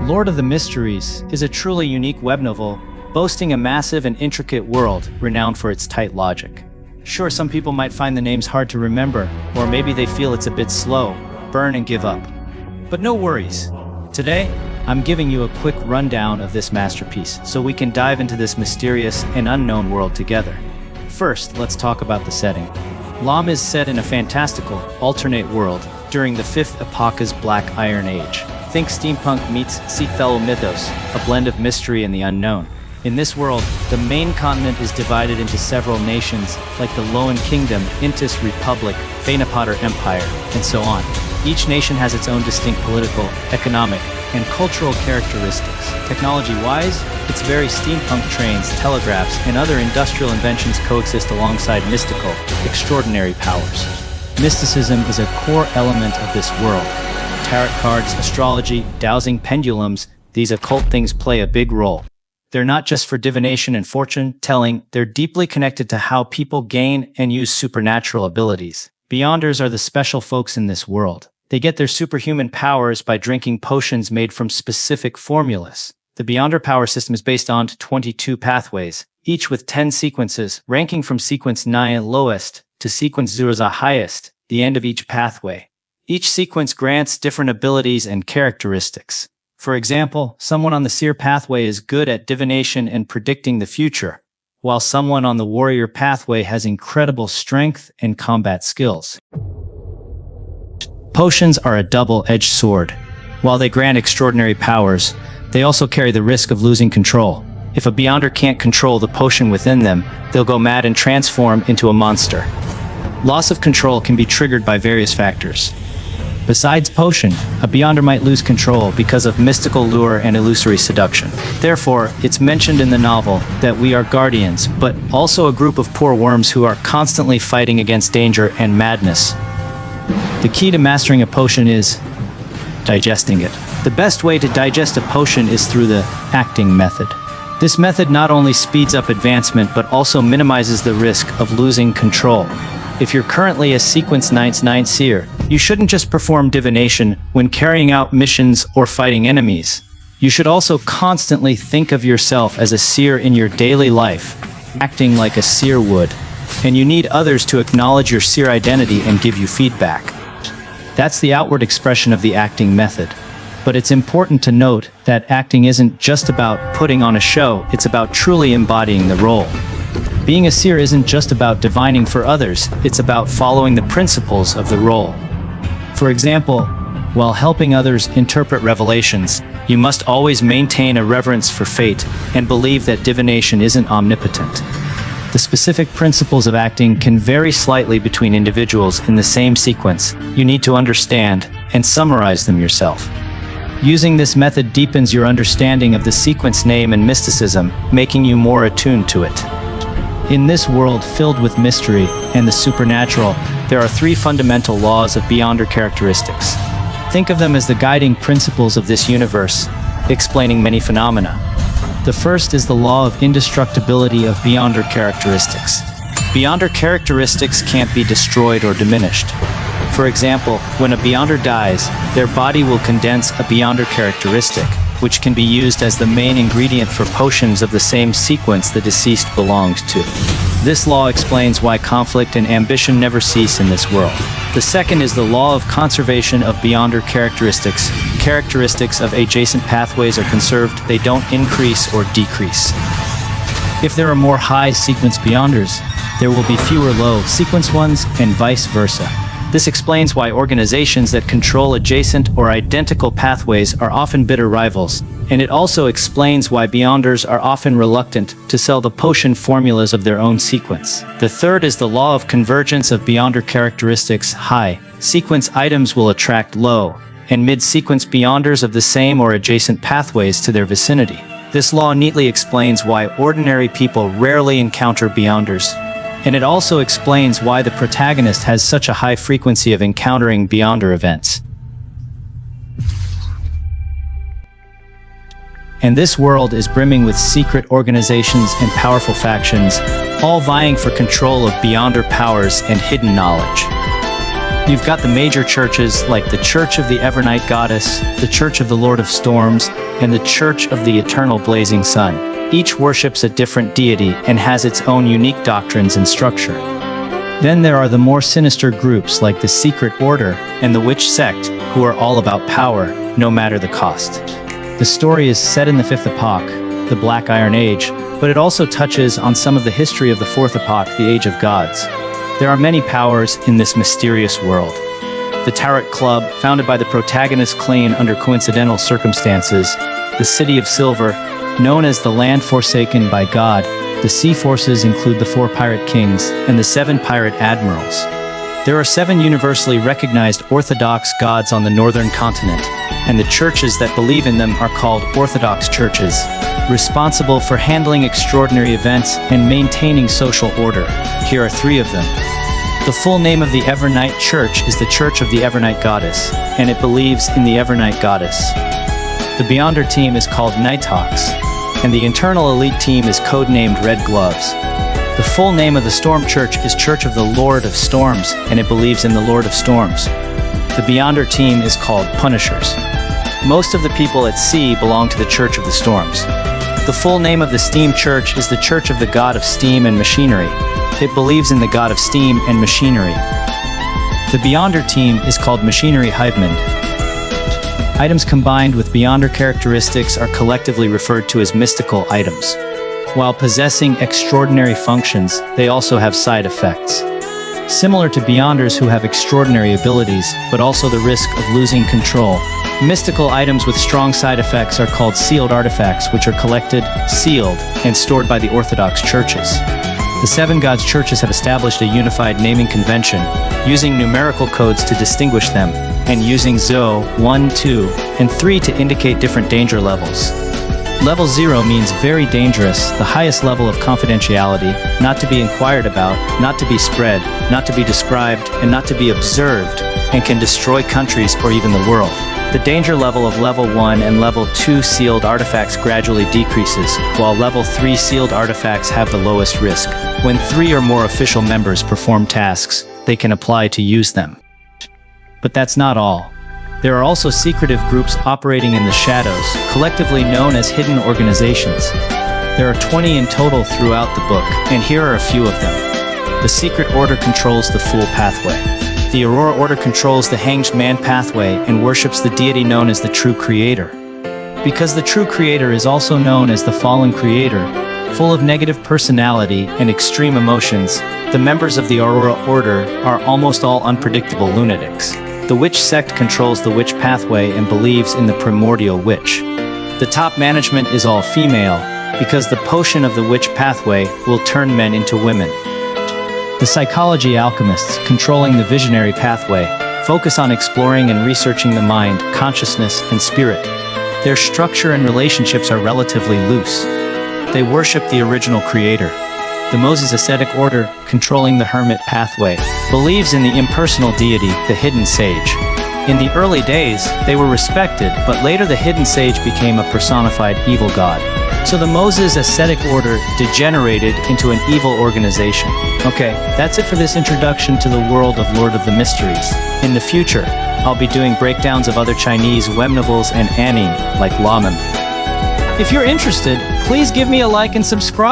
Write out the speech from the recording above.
Lord of the Mysteries is a truly unique web novel, boasting a massive and intricate world renowned for its tight logic. Sure, some people might find the names hard to remember, or maybe they feel it's a bit slow, burn and give up. But no worries. Today, I'm giving you a quick rundown of this masterpiece, so we can dive into this mysterious and unknown world together. First, let's talk about the setting. LotM is set in a fantastical, alternate world during the 5th Epoch's Black Iron Age. Think steampunk meets Seafellow mythos, a blend of mystery and the unknown. In this world, the main continent is divided into several nations, like the Loan Kingdom, Intis Republic, Phaenopoter Empire, and so on. Each nation has its own distinct political, economic, and cultural characteristics. Technology-wise, its very steampunk trains, telegraphs, and other industrial inventions coexist alongside mystical, extraordinary powers. Mysticism is a core element of this world. Tarot cards, astrology, dowsing pendulums, these occult things play a big role. They're not just for divination and fortune-telling, they're deeply connected to how people gain and use supernatural abilities. Beyonders are the special folks in this world. They get their superhuman powers by drinking potions made from specific formulas. The Beyonder power system is based on 22 pathways, each with 10 sequences, ranking from sequence 9 lowest to sequence 0 highest, the end of each pathway. Each sequence grants different abilities and characteristics. For example, someone on the seer pathway is good at divination and predicting the future, while someone on the warrior pathway has incredible strength and combat skills. Potions are a double-edged sword. While they grant extraordinary powers, they also carry the risk of losing control. If a Beyonder can't control the potion within them, they'll go mad and transform into a monster. Loss of control can be triggered by various factors. Besides potion, a Beyonder might lose control because of mystical lure and illusory seduction. Therefore, it's mentioned in the novel that we are guardians, but also a group of poor worms who are constantly fighting against danger and madness. The key to mastering a potion is digesting it. The best way to digest a potion is through the acting method. This method not only speeds up advancement, but also minimizes the risk of losing control. If you're currently a Sequence 9 seer, you shouldn't just perform divination when carrying out missions or fighting enemies. You should also constantly think of yourself as a seer in your daily life, acting like a seer would. And you need others to acknowledge your seer identity and give you feedback. That's the outward expression of the acting method. But it's important to note that acting isn't just about putting on a show, it's about truly embodying the role. Being a seer isn't just about divining for others, it's about following the principles of the role. For example, while helping others interpret revelations, you must always maintain a reverence for fate and believe that divination isn't omnipotent. The specific principles of acting can vary slightly between individuals in the same sequence. You need to understand and summarize them yourself. Using this method deepens your understanding of the sequence name and mysticism, making you more attuned to it. In this world filled with mystery and the supernatural, there are 3 fundamental laws of Beyonder characteristics. Think of them as the guiding principles of this universe, explaining many phenomena. The first is the law of indestructibility of Beyonder characteristics. Beyonder characteristics can't be destroyed or diminished. For example, when a Beyonder dies, their body will condense a Beyonder characteristic, which can be used as the main ingredient for potions of the same sequence the deceased belonged to. This law explains why conflict and ambition never cease in this world. The second is the law of conservation of Beyonder characteristics. Characteristics of adjacent pathways are conserved, they don't increase or decrease. If there are more high sequence Beyonders, there will be fewer low sequence ones, and vice versa. This explains why organizations that control adjacent or identical pathways are often bitter rivals, and it also explains why Beyonders are often reluctant to sell the potion formulas of their own sequence. The third is the law of convergence of Beyonder characteristics. High sequence items will attract low and mid-sequence Beyonders of the same or adjacent pathways to their vicinity. This law neatly explains why ordinary people rarely encounter Beyonders. And it also explains why the protagonist has such a high frequency of encountering Beyonder events. And this world is brimming with secret organizations and powerful factions, all vying for control of Beyonder powers and hidden knowledge. You've got the major churches like the Church of the Evernight Goddess, the Church of the Lord of Storms, and the Church of the Eternal Blazing Sun. Each worships a different deity and has its own unique doctrines and structure. Then there are the more sinister groups like the Secret Order and the Witch Sect, who are all about power, no matter the cost. The story is set in the Fifth Epoch, the Black Iron Age, but it also touches on some of the history of the Fourth Epoch, the Age of Gods. There are many powers in this mysterious world. The Tarot Club, founded by the protagonist Klain under coincidental circumstances, the City of Silver, known as the Land Forsaken by God. The Sea Forces include the 4 Pirate Kings and the 7 Pirate Admirals. There are 7 universally recognized Orthodox gods on the northern continent, and the churches that believe in them are called Orthodox churches, responsible for handling extraordinary events and maintaining social order. Here are 3 of them. The full name of the Evernight Church is the Church of the Evernight Goddess, and it believes in the Evernight Goddess. The Beyonder team is called Nighthawks, and the internal elite team is codenamed Red Gloves. The full name of the Storm Church is Church of the Lord of Storms, and it believes in the Lord of Storms. The Beyonder team is called Punishers. Most of the people at sea belong to the Church of the Storms. The full name of the Steam Church is the Church of the God of Steam and Machinery. It believes in the God of Steam and Machinery. The Beyonder team is called Machinery Hivemond. Items combined with Beyonder characteristics are collectively referred to as mystical items. While possessing extraordinary functions, they also have side effects. Similar to Beyonders who have extraordinary abilities, but also the risk of losing control, mystical items with strong side effects are called sealed artifacts, which are collected, sealed, and stored by the Orthodox churches. The 7 Gods churches have established a unified naming convention, using numerical codes to distinguish them, and using ZO, 1, 2, and 3 to indicate different danger levels. Level 0 means very dangerous, the highest level of confidentiality, not to be inquired about, not to be spread, not to be described, and not to be observed, and can destroy countries or even the world. The danger level of Level 1 and Level 2 sealed artifacts gradually decreases, while Level 3 sealed artifacts have the lowest risk. When 3 or more official members perform tasks, they can apply to use them. But that's not all. There are also secretive groups operating in the shadows, collectively known as hidden organizations. There are 20 in total throughout the book, and here are a few of them. The Secret Order controls the Fool Pathway. The Aurora Order controls the Hanged Man Pathway and worships the deity known as the True Creator. Because the True Creator is also known as the Fallen Creator, full of negative personality and extreme emotions, the members of the Aurora Order are almost all unpredictable lunatics. The Witch Sect controls the Witch Pathway and believes in the Primordial Witch. The top management is all female, because the potion of the Witch Pathway will turn men into women. The Psychology Alchemists, controlling the Visionary Pathway, focus on exploring and researching the mind, consciousness, and spirit. Their structure and relationships are relatively loose. They worship the original creator. The Moses Ascetic Order, controlling the Hermit Pathway, believes in the impersonal deity, the Hidden Sage. In the early days, they were respected, but later the Hidden Sage became a personified evil god. So the Moses Ascetic Order degenerated into an evil organization. Okay, that's it for this introduction to the world of Lord of the Mysteries. In the future, I'll be doing breakdowns of other Chinese web novels and anime, like LotM's. If you're interested, please give me a like and subscribe.